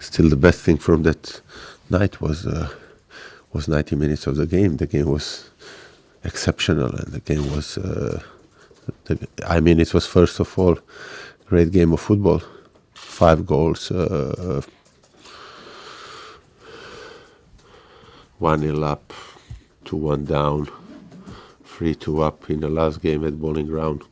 still the best thing from that night was 90 minutes of the game. The game was exceptional, and the game was. It was first of all great game of football. 5 goals, 1-0 up, 2-1 down, 3-2 up in the last game at Bowling Ground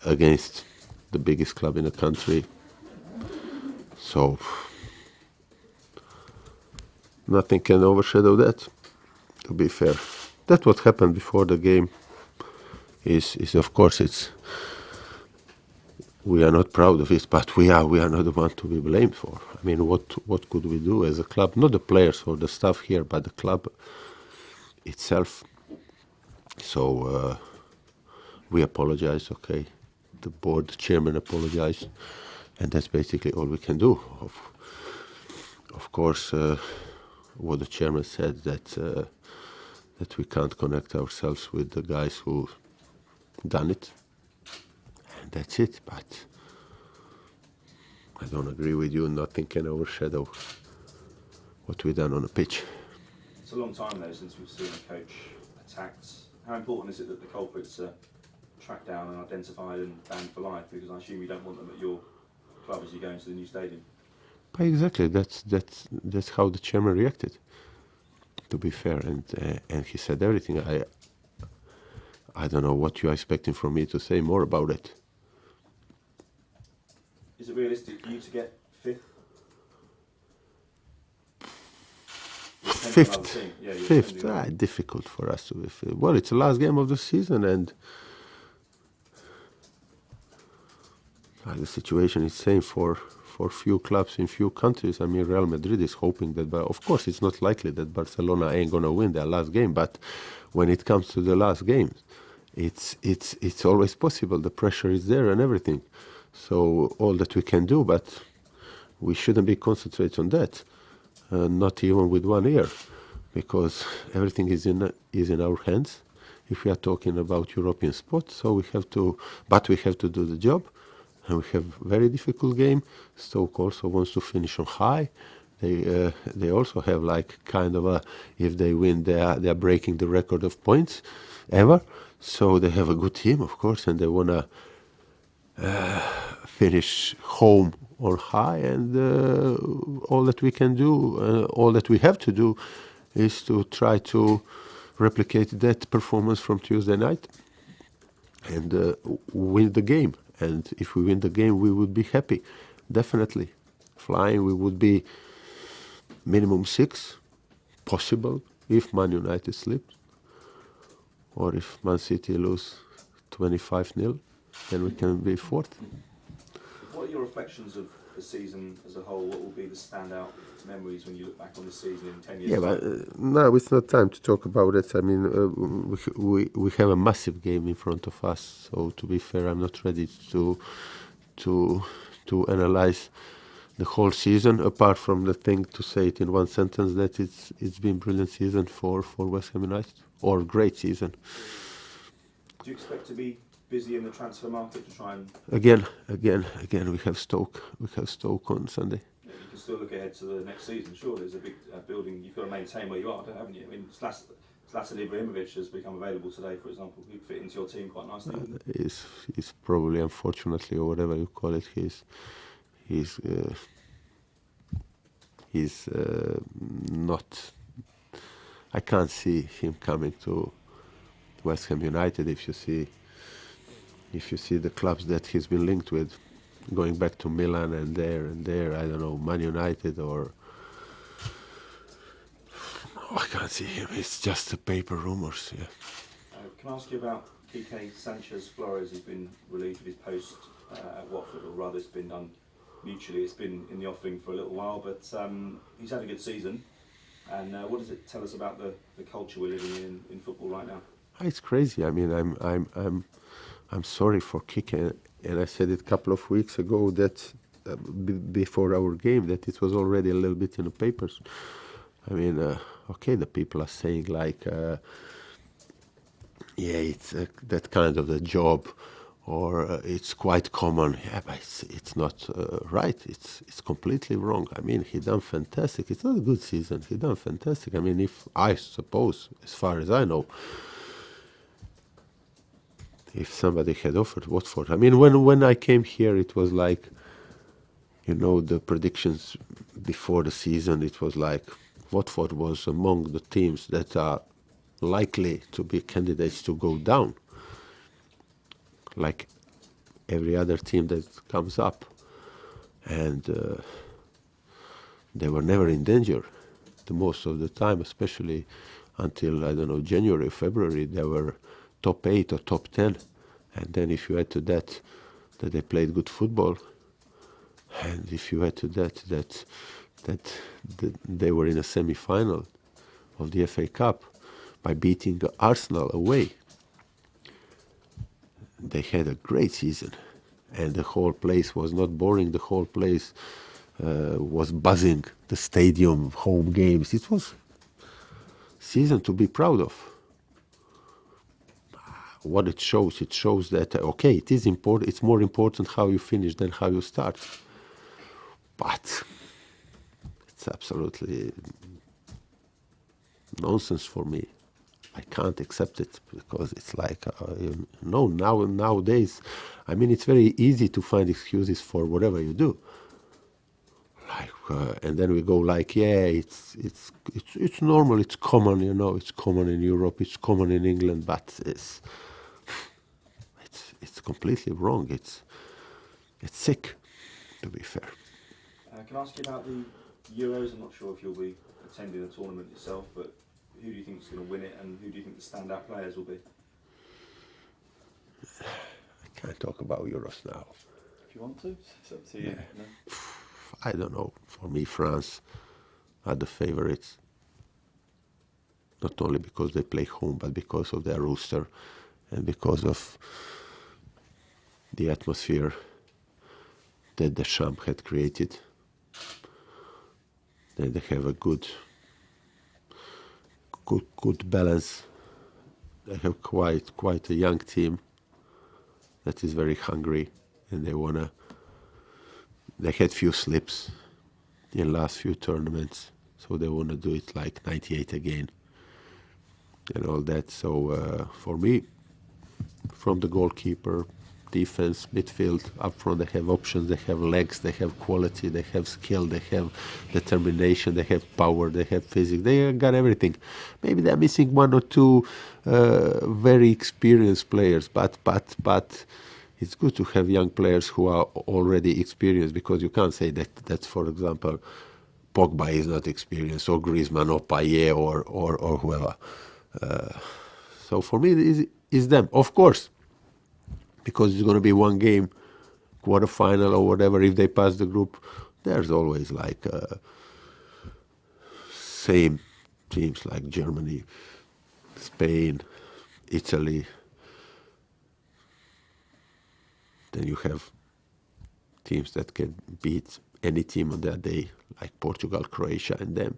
against the biggest club in the country. So nothing can overshadow that, to be fair. That's what happened before the game is of course we are not proud of it, but we are not the one to be blamed for. I mean, what could we do as a club? Not the players or the staff here, but the club itself. So we apologize, okay. The board, the chairman apologized, and that's basically all we can do. Of course, what the chairman said that we can't connect ourselves with the guys who done it. And that's it, but I don't agree with you. Nothing can overshadow what we've done on the pitch. It's a long time though since we've seen a coach attacked. How important is it that the culprits are tracked down and identified and banned for life? Because I assume you don't want them at your club as you go into the new stadium. But exactly, that's how the chairman reacted. To be fair, and he said everything. I don't know what you're expecting from me to say more about it. Is it realistic for you to get fifth? Fifth, difficult for us to be fifth. Well, it's the last game of the season, and the situation is same for few clubs in few countries. I mean, Real Madrid is hoping that, but of course, it's not likely that Barcelona ain't gonna win their last game. But when it comes to the last games, it's always possible. The pressure is there and everything. So all that we can do, but we shouldn't be concentrated on that. Not even with 1 year, because everything is in our hands. If we are talking about European sport, so we have to do the job, and we have very difficult game. Stoke also wants to finish on high. They also have like kind of if they win, they are breaking the record of points ever. So they have a good team, of course, and they wanna finish home on high, and all that we can do, all that we have to do, is to try to replicate that performance from Tuesday night and win the game. And if we win the game, we would be happy, definitely. Flying, we would be minimum 6, possible if Man United slips, or if Man City lose 25-0, then we can be 4th. What are your reflections of the season as a whole? What will be the standout memories when you look back on this season in 10 years? Yeah, but now it's not time to talk about it. I mean, we have a massive game in front of us. So to be fair, I'm not ready to analyze the whole season, apart from the thing to say it in one sentence that it's been brilliant season for West Ham United, or great season. Do you expect to be busy in the transfer market to try and... Again, we have Stoke on Sunday. Yeah, you can still look ahead to the next season, sure. There's a big building, you've got to maintain where you are, haven't you? I mean, Zlatan Ibrahimovic has become available today, for example. He'd fit into your team quite nicely. He's probably, unfortunately, or whatever you call it, he's not... I can't see him coming to West Ham United. If you see the clubs that he's been linked with, going back to Milan and there, I don't know, Man United or... Oh, I can't see him. It's just the paper rumours, yeah. Can I ask you about Quique Sanchez Flores? He's been relieved of his post at Watford, or rather it's been done mutually. It's been in the offing for a little while, but he's had a good season. And what does it tell us about the culture we're living in football right now? It's crazy. I mean, I'm sorry for Quique, and I said it a couple of weeks ago that before our game that it was already a little bit in the papers. I mean, okay, the people are saying like, yeah, it's that kind of the job or it's quite common. Yeah, but it's not right. It's completely wrong. I mean, he done fantastic. It's not a good season. He done fantastic. I mean, if I suppose, as far as I know, if somebody had offered Watford, I mean, when I came here, it was like, the predictions before the season. It was like Watford was among the teams that are likely to be candidates to go down, like every other team that comes up, and they were never in danger. The most of the time, especially until I don't know January, February, they were top 8 or top 10, and then if you add to that they played good football, and if you add to that they were in a semi-final of the FA Cup by beating Arsenal away, they had a great season, and the whole place was not boring. The whole place was buzzing. The stadium, home games. It was season to be proud of. What it shows that okay, it is important. It's more important how you finish than how you start. But it's absolutely nonsense for me. I can't accept it because it's like nowadays. I mean, it's very easy to find excuses for whatever you do. And then we go like, yeah, it's normal, it's common, it's common in Europe, it's common in England, but it's completely wrong. It's sick, to be fair. Can I ask you about the Euros? I'm not sure if you'll be attending the tournament yourself, but who do you think is going to win it, and who do you think the standout players will be? I can't talk about Euros now. If you want to, it's up to you. Yeah. No? I don't know. For me, France are the favorites. Not only because they play home, but because of their roster and because of the atmosphere that Deschamps had created. Then they have a good balance. They have quite a young team that is very hungry, and they had few slips in last few tournaments, so they wanna do it like 98 again and all that. So for me, from the goalkeeper, defense, midfield, up front, they have options, they have legs, they have quality, they have skill, they have determination, they have power, they have physics, they got everything. Maybe they're missing one or two very experienced players, but it's good to have young players who are already experienced, because you can't say that for example, Pogba is not experienced, or Griezmann, or Payet, or whoever. So for me, it's them, of course, because it's going to be one game, quarterfinal or whatever. If they pass the group, there's always like same teams like Germany, Spain, Italy. Then you have teams that can beat any team on that day, like Portugal, Croatia, and them.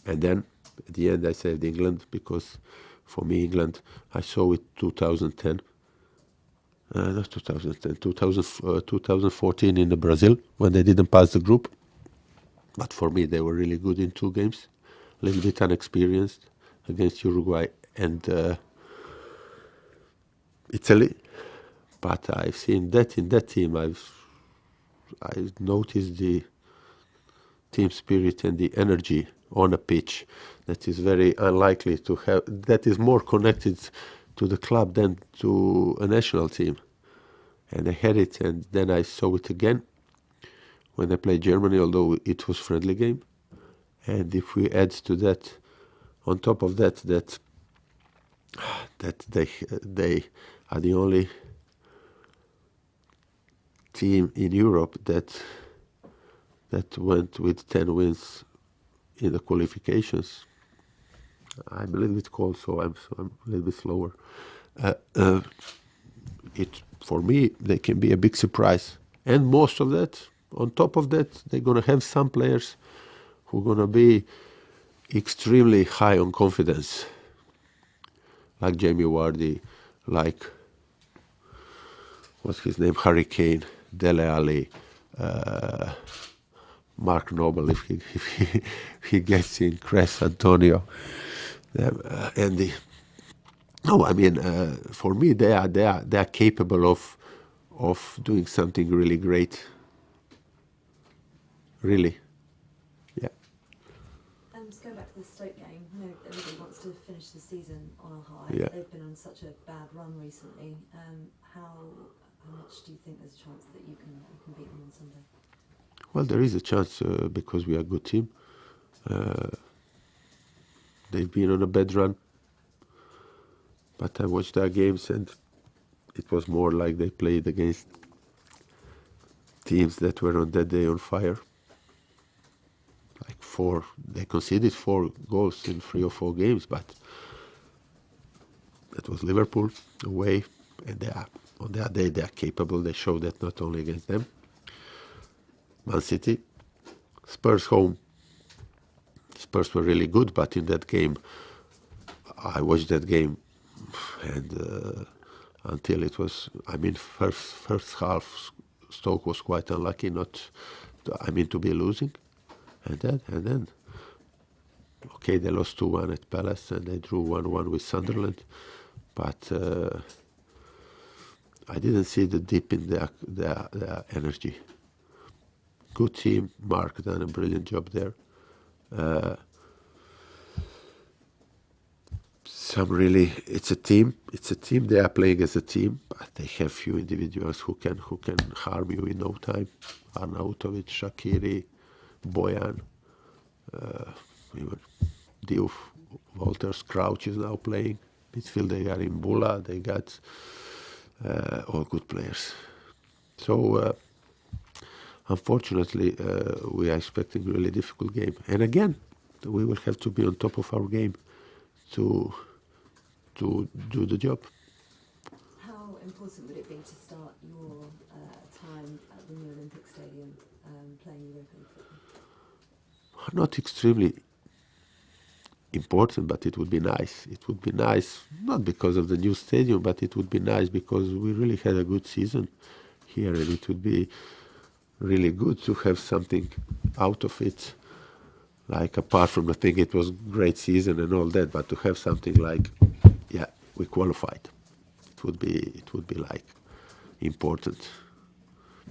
And then at the end, I saved England, because for me, England, I saw it 2010. Not 2010, 2014 in the Brazil, when they didn't pass the group. But for me, they were really good in 2 games, a little bit unexperienced against Uruguay and Italy. But I've seen that in that team. I noticed the team spirit and the energy on a pitch that is very unlikely to have, that is more connected to the club than to a national team. And I had it, and then I saw it again when I played Germany, although it was friendly game. And if we add to that, on top of that they are the only team in Europe that went with 10 wins in the qualifications. I'm a little bit cold, so I'm a little bit slower. For me, they can be a big surprise. And most of that, on top of that, they're going to have some players who are going to be extremely high on confidence, like Jamie Vardy, like what's his name, Hurricane, Dele Alli, uh, Mark Noble, if he gets in, Chris Antonio, Andy. No, I mean, for me, they are capable of doing something really great. Really, yeah. Just going back to the Stoke game, I know everybody wants to finish the season on a high. Yeah. They've been on such a bad run recently. How much do you think there's a chance that you can beat them on Sunday? Well, there is a chance because we are a good team. They've been on a bad run, but I watched their games and it was more like they played against teams that were on that day on fire. They conceded 4 goals in 3 or 4 games, but that was Liverpool away, and on their day they are capable. They showed that not only against them. Man City, Spurs home. Spurs were really good, but in that game, I watched that game, and until it was, first half, Stoke was quite unlucky to be losing, and then, okay, they lost 2-1 at Palace and they drew 1-1 with Sunderland, but I didn't see the dip in their energy. Good team, Mark done a brilliant job there. It's a team. They are playing as a team, but they have few individuals who can harm you in no time. Arnautovic, Shaqiri, Boyan, even Diouf, Walters, Crouch is now playing. Midfield they got Imbula, they got all good players. So unfortunately, we are expecting a really difficult game. And again, we will have to be on top of our game to do the job. How important would it be to start your time at the new Olympic Stadium playing European football? Not extremely important, but it would be nice. It would be nice, not because of the new stadium, but it would be nice because we really had a good season here, and it would be really good to have something out of it. Like, apart from the thing, it was great season and all that, but to have something like, yeah, we qualified. It would be like important,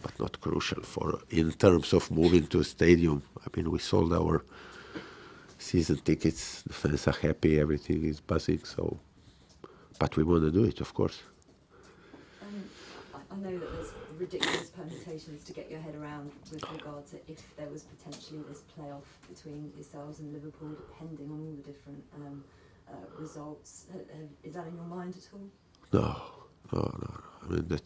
but not crucial in terms of moving to a stadium. I mean, we sold our season tickets. The fans are happy. Everything is buzzing. So, but we want to do it, of course. I know that there's ridiculous permutations to get your head around with regard to if there was potentially this playoff between yourselves and Liverpool, depending on all the different results. Is that in your mind at all? No. I mean,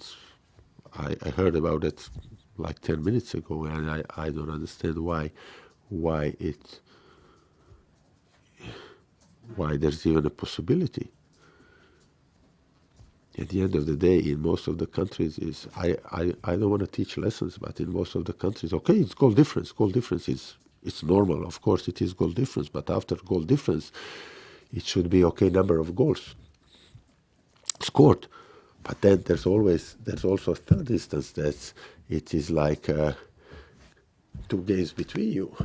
I heard about it like 10 minutes ago, and I don't understand why there's even a possibility. At the end of the day, in most of the countries, I don't want to teach lessons, but in most of the countries, okay, it's goal difference. Goal difference it's normal. Of course, it is goal difference, but after goal difference, it should be okay number of goals scored. But then there's also a third instance that it is like 2 games between you,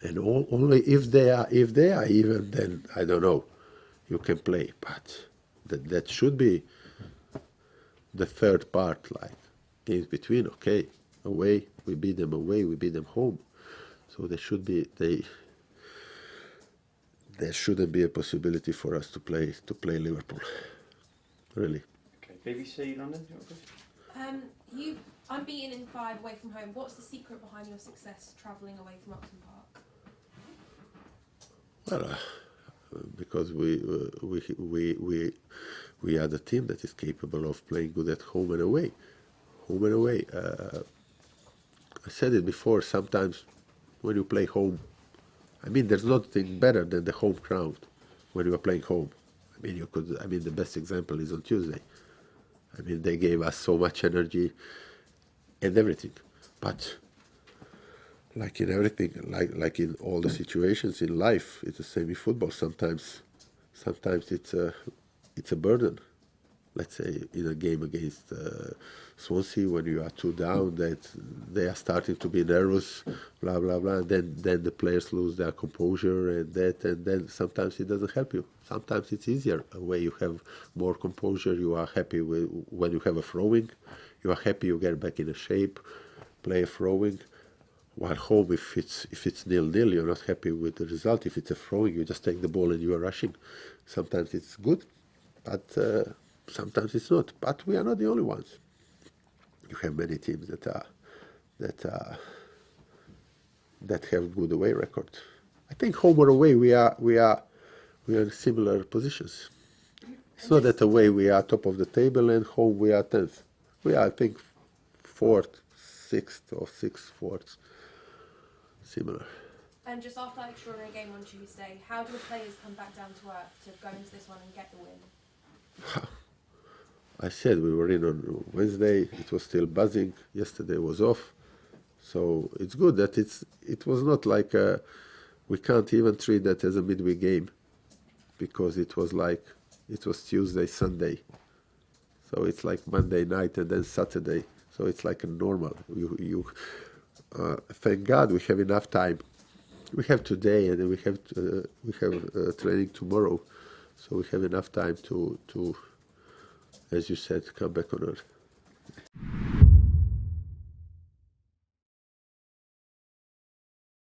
and only if they are even, then I don't know, you can play. But that should be the third part, like games between. Okay, away we beat them, away we beat them, home. So there shouldn't be a possibility for us to play Liverpool. Really. Okay, BBC London. You unbeaten in 5 away from home. What's the secret behind your success travelling away from Upton Park? Well, because we are the team that is capable of playing good at home and away. I said it before. Sometimes when you play home, I mean, there's nothing better than the home crowd when you are playing home. I mean, the best example is on Tuesday. I mean, they gave us so much energy and everything. But like in everything, like in all the situations in life, it's the same in football. Sometimes it's a burden. let's say in a game against Swansea, when you are 2 down, that they are starting to be nervous, blah blah blah. Then the players lose their composure and then sometimes it doesn't help you. Sometimes it's easier where you have more composure. You are happy when you have a throwing. You are happy you get back in a shape, play a throwing. While home, if it's 0-0, you're not happy with the result. If it's a throwing, you just take the ball and you are rushing. Sometimes it's good, but sometimes it's not. But we are not the only ones. You have many teams that have good away record. I think home or away we are in similar positions. It's not that away we are top of the table and home we are 10th. We are, I think, 4th, 6th or 6th, 4th. Similar. And just after that extraordinary game on Tuesday, how do the players come back down to earth to go into this one and get the win? I said we were in on Wednesday. It was still buzzing. Yesterday was off, so it's good that it was not like we can't even treat that as a midweek game, because it was Tuesday, Sunday, so it's like Monday night and then Saturday. So it's like a normal. Thank God we have enough time. We have today and then we have training tomorrow, so we have enough time to, as you said, come back on earth.